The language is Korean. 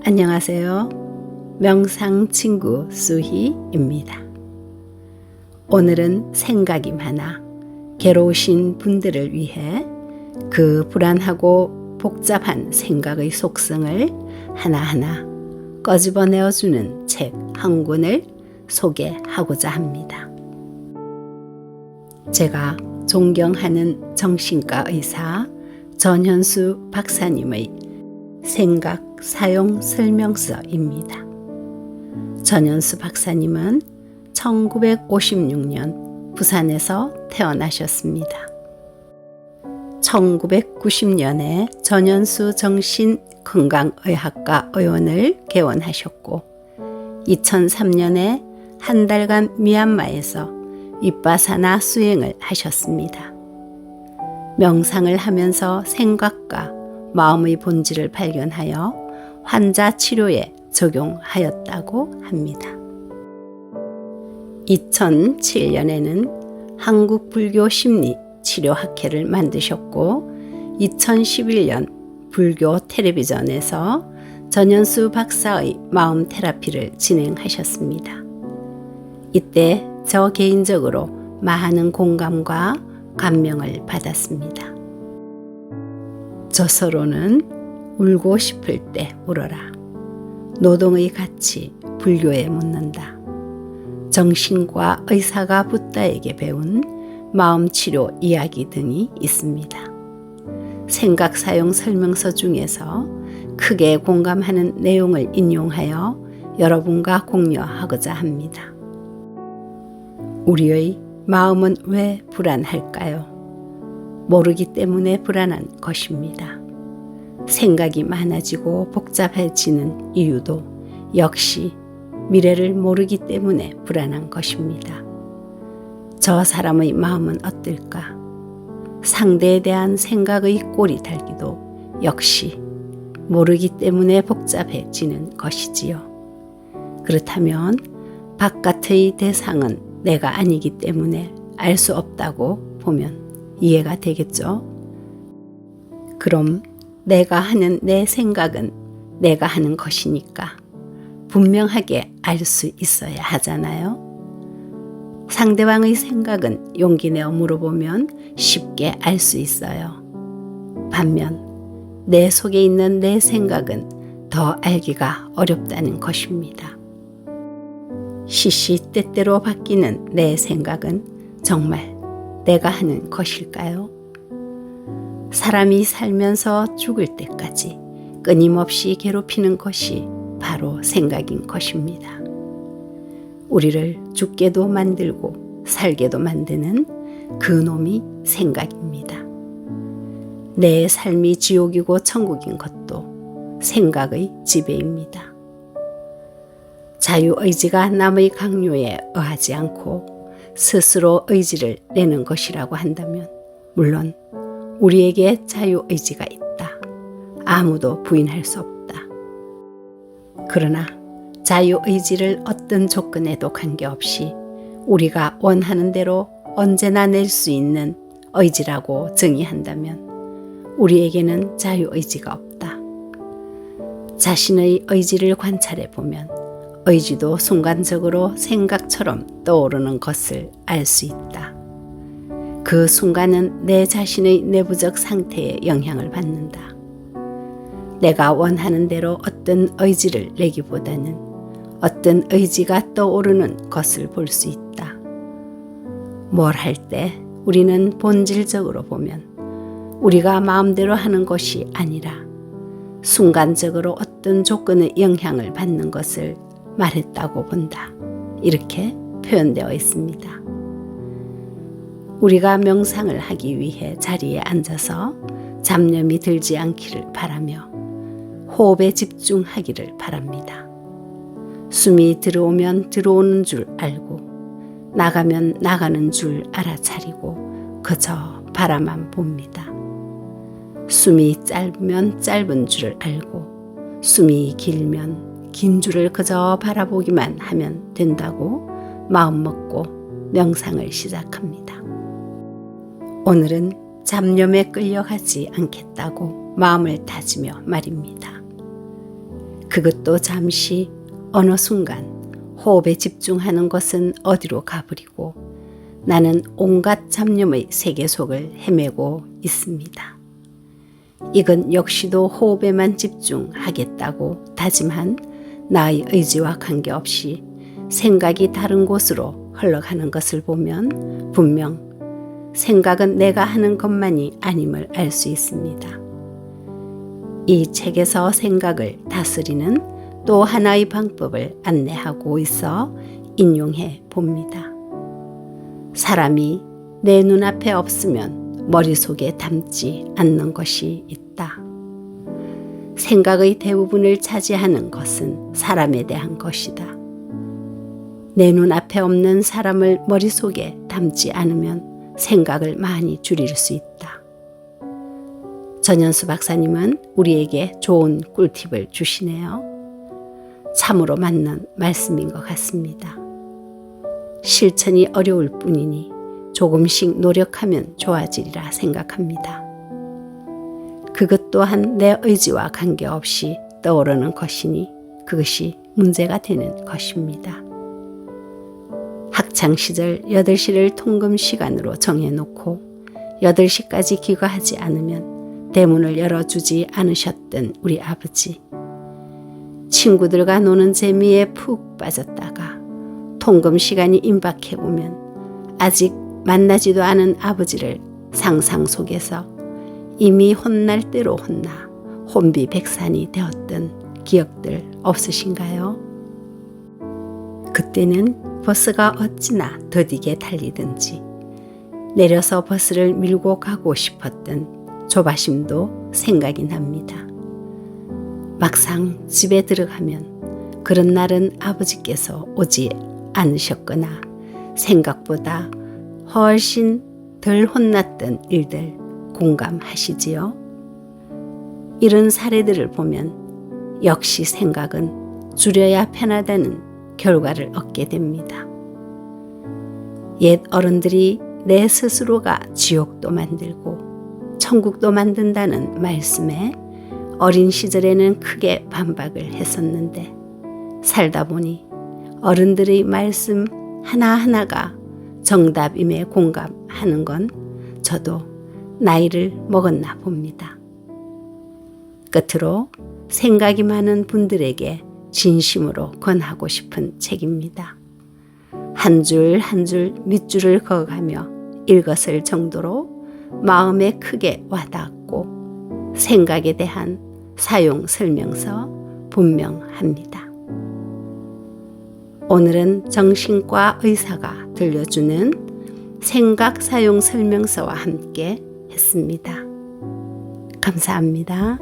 안녕하세요. 명상 친구 수희입니다. 오늘은 생각이 많아 괴로우신 분들을 위해 그 불안하고 복잡한 생각의 속성을 하나하나 꺼집어내어주는 책 한 권을 소개하고자 합니다. 제가 존경하는 정신과 의사 전현수 박사님의 생각 사용 설명서입니다. 전현수 박사님은 1956년 부산에서 태어나셨습니다. 1990년에 전현수 정신건강의학과 의원을 개원하셨고 2003년에 한 달간 미얀마에서 윗바사나 수행을 하셨습니다. 명상을 하면서 생각과 마음의 본질을 발견하여 환자 치료에 적용하였다고 합니다. 2007년에는 한국불교심리치료학회를 만드셨고 2011년 불교 텔레비전에서 전현수 박사의 마음 테라피를 진행하셨습니다. 이때 저 개인적으로 많은 공감과 감명을 받았습니다. 저서로는 울고 싶을 때 울어라. 노동의 가치 불교에 묻는다. 정신과 의사가 붓다에게 배운 마음치료 이야기 등이 있습니다. 생각 사용 설명서 중에서 크게 공감하는 내용을 인용하여 여러분과 공유하고자 합니다. 우리의 마음은 왜 불안할까요? 모르기 때문에 불안한 것입니다. 생각이 많아지고 복잡해지는 이유도 역시 미래를 모르기 때문에 불안한 것입니다. 저 사람의 마음은 어떨까? 상대에 대한 생각의 꼬리 달기도 역시 모르기 때문에 복잡해지는 것이지요. 그렇다면 바깥의 대상은 내가 아니기 때문에 알 수 없다고 보면 이해가 되겠죠? 그럼 내가 하는 내 생각은 내가 하는 것이니까 분명하게 알 수 있어야 하잖아요. 상대방의 생각은 용기 내어 물어보면 쉽게 알 수 있어요. 반면 내 속에 있는 내 생각은 더 알기가 어렵다는 것입니다. 시시때때로 바뀌는 내 생각은 정말 내가 하는 것일까요? 사람이 살면서 죽을 때까지 끊임없이 괴롭히는 것이 바로 생각인 것입니다. 우리를 죽게도 만들고 살게도 만드는 그 놈이 생각입니다. 내 삶이 지옥이고 천국인 것도 생각의 지배입니다. 자유의지가 남의 강요에 의하지 않고 스스로 의지를 내는 것이라고 한다면 물론 우리에게 자유의지가 있다. 아무도 부인할 수 없다. 그러나 자유의지를 어떤 조건에도 관계없이 우리가 원하는 대로 언제나 낼 수 있는 의지라고 정의한다면 우리에게는 자유의지가 없다. 자신의 의지를 관찰해 보면 의지도 순간적으로 생각처럼 떠오르는 것을 알 수 있다. 그 순간은 내 자신의 내부적 상태에 영향을 받는다. 내가 원하는 대로 어떤 의지를 내기보다는 어떤 의지가 떠오르는 것을 볼 수 있다. 뭘 할 때 우리는 본질적으로 보면 우리가 마음대로 하는 것이 아니라 순간적으로 어떤 조건의 영향을 받는 것을 말했다고 본다. 이렇게 표현되어 있습니다. 우리가 명상을 하기 위해 자리에 앉아서 잡념이 들지 않기를 바라며 호흡에 집중하기를 바랍니다. 숨이 들어오면 들어오는 줄 알고 나가면 나가는 줄 알아차리고 그저 바라만 봅니다. 숨이 짧으면 짧은 줄을 알고 숨이 길면 긴 줄을 그저 바라보기만 하면 된다고 마음먹고 명상을 시작합니다. 오늘은 잡념에 끌려가지 않겠다고 마음을 다지며 말입니다. 그것도 잠시 어느 순간 호흡에 집중하는 것은 어디로 가버리고 나는 온갖 잡념의 세계 속을 헤매고 있습니다. 이건 역시도 호흡에만 집중하겠다고 다짐한 나의 의지와 관계없이 생각이 다른 곳으로 흘러가는 것을 보면 분명 생각은 내가 하는 것만이 아님을 알 수 있습니다. 이 책에서 생각을 다스리는 또 하나의 방법을 안내하고 있어 인용해 봅니다. 사람이 내 눈앞에 없으면 머릿속에 담지 않는 것이 있다. 생각의 대부분을 차지하는 것은 사람에 대한 것이다. 내 눈앞에 없는 사람을 머릿속에 담지 않으면 생각을 많이 줄일 수 있다. 전현수 박사님은 우리에게 좋은 꿀팁을 주시네요. 참으로 맞는 말씀인 것 같습니다. 실천이 어려울 뿐이니 조금씩 노력하면 좋아지리라 생각합니다. 그것 또한 내 의지와 관계없이 떠오르는 것이니 그것이 문제가 되는 것입니다. 학창시절 8시를 통금 시간으로 정해놓고 8시까지 귀가하지 않으면 대문을 열어주지 않으셨던 우리 아버지. 친구들과 노는 재미에 푹 빠졌다가 통금 시간이 임박해오면 아직 만나지도 않은 아버지를 상상 속에서 이미 혼날 대로 혼나 혼비백산이 되었던 기억들 없으신가요? 그때는 버스가 어찌나 더디게 달리든지 내려서 버스를 밀고 가고 싶었던 조바심도 생각이 납니다. 막상 집에 들어가면 그런 날은 아버지께서 오지 않으셨거나 생각보다 훨씬 덜 혼났던 일들 공감하시지요? 이런 사례들을 보면 역시 생각은 줄여야 편하다는 결과를 얻게 됩니다. 옛 어른들이 내 스스로가 지옥도 만들고 천국도 만든다는 말씀에 어린 시절에는 크게 반박을 했었는데 살다 보니 어른들의 말씀 하나하나가 정답임에 공감하는 건 저도 나이를 먹었나 봅니다. 끝으로 생각이 많은 분들에게 진심으로 권하고 싶은 책입니다. 한 줄 한 줄 밑줄을 그어가며 읽었을 정도로 마음에 크게 와닿았고 생각에 대한 사용 설명서 분명합니다. 오늘은 정신과 의사가 들려주는 생각 사용 설명서와 함께 했습니다. 감사합니다.